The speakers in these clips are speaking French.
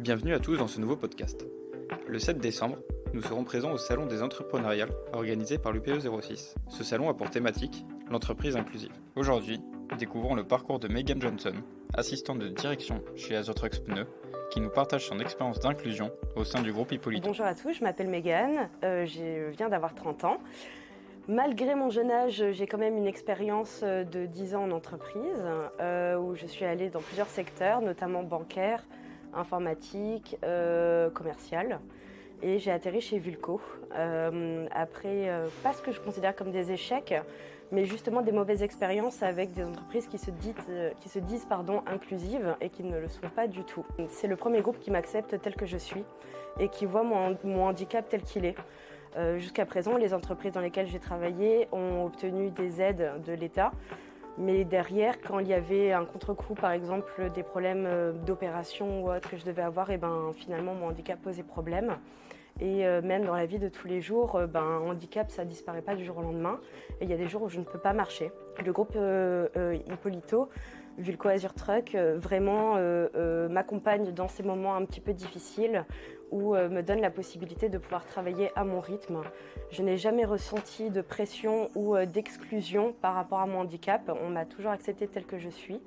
Bienvenue à tous dans ce nouveau podcast. Le 7 décembre, nous serons présents au Salon des entrepreneuriales organisé par l'UPE06. Ce salon a pour thématique l'entreprise inclusive. Aujourd'hui, découvrons le parcours de Megan Johnson, assistante de direction chez Azotrex Pneus, qui nous partage son expérience d'inclusion au sein du groupe Hippolyto. Bonjour à tous, je m'appelle Megan, je viens d'avoir 30 ans. Malgré mon jeune âge, j'ai quand même une expérience de 10 ans en entreprise où je suis allée dans plusieurs secteurs, notamment bancaire, informatique, commercial. Et j'ai atterri chez Vulco après pas ce que je considère comme des échecs, mais justement des mauvaises expériences avec des entreprises qui se disent inclusives et qui ne le sont pas du tout. C'est le premier groupe qui m'accepte tel que je suis et qui voit mon handicap tel qu'il est. Jusqu'à présent, les entreprises dans lesquelles j'ai travaillé ont obtenu des aides de l'État. Mais derrière, quand il y avait un contre-coup, par exemple des problèmes d'opération ou autre que je devais avoir, et finalement mon handicap posait problème. Et même dans la vie de tous les jours, handicap ça disparaît pas du jour au lendemain. Et il y a des jours où je ne peux pas marcher. Le groupe Hippolyto, Vulco Azotrex, vraiment m'accompagne dans ces moments un petit peu difficiles où me donne la possibilité de pouvoir travailler à mon rythme. Je n'ai jamais ressenti de pression ou d'exclusion par rapport à mon handicap. On m'a toujours accepté tel que je suis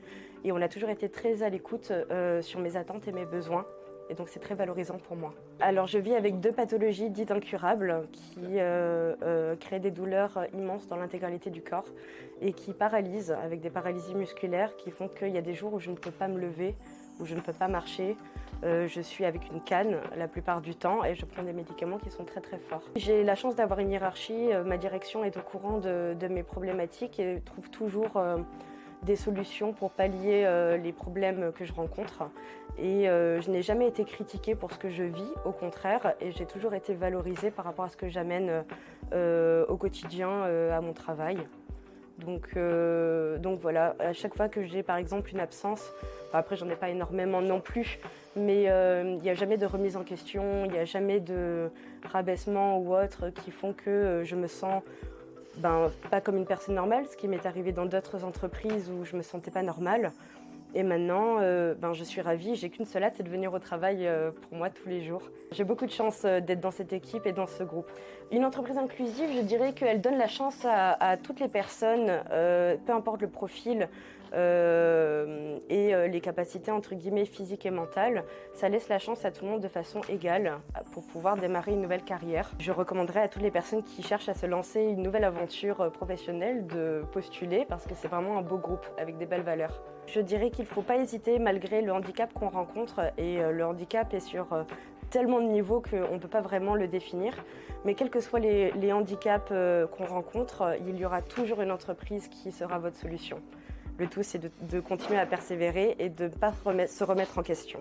et on a toujours été très à l'écoute sur mes attentes et mes besoins. Et donc c'est très valorisant pour moi. Alors je vis avec 2 pathologies dites incurables qui créent des douleurs immenses dans l'intégralité du corps et qui paralysent avec des paralysies musculaires qui font qu'il y a des jours où je ne peux pas me lever, où je ne peux pas marcher. Je suis avec une canne la plupart du temps et je prends des médicaments qui sont très très forts. J'ai la chance d'avoir une hiérarchie, ma direction est au courant de mes problématiques et trouve toujours des solutions pour pallier les problèmes que je rencontre. Et je n'ai jamais été critiquée pour ce que je vis, au contraire, et j'ai toujours été valorisée par rapport à ce que j'amène au quotidien à mon travail. Donc voilà, à chaque fois que j'ai par exemple une absence, après j'en ai pas énormément non plus, mais il n'y a jamais de remise en question, il n'y a jamais de rabaissement ou autre qui font que je me sens pas comme une personne normale, ce qui m'est arrivé dans d'autres entreprises où je me sentais pas normale. Et maintenant, je suis ravie, j'ai qu'une seule hâte, c'est de venir au travail pour moi tous les jours. J'ai beaucoup de chance d'être dans cette équipe et dans ce groupe. Une entreprise inclusive, je dirais qu'elle donne la chance à toutes les personnes, peu importe le profil et les capacités entre guillemets physiques et mentales. Ça laisse la chance à tout le monde de façon égale pour pouvoir démarrer une nouvelle carrière. Je recommanderais à toutes les personnes qui cherchent à se lancer une nouvelle aventure professionnelle de postuler parce que c'est vraiment un beau groupe avec des belles valeurs. Je dirais qu'il ne faut pas hésiter malgré le handicap qu'on rencontre et le handicap est sur tellement de niveaux qu'on ne peut pas vraiment le définir. Mais quels que soient les handicaps qu'on rencontre, il y aura toujours une entreprise qui sera votre solution. Le tout, c'est de continuer à persévérer et de ne pas se remettre en question.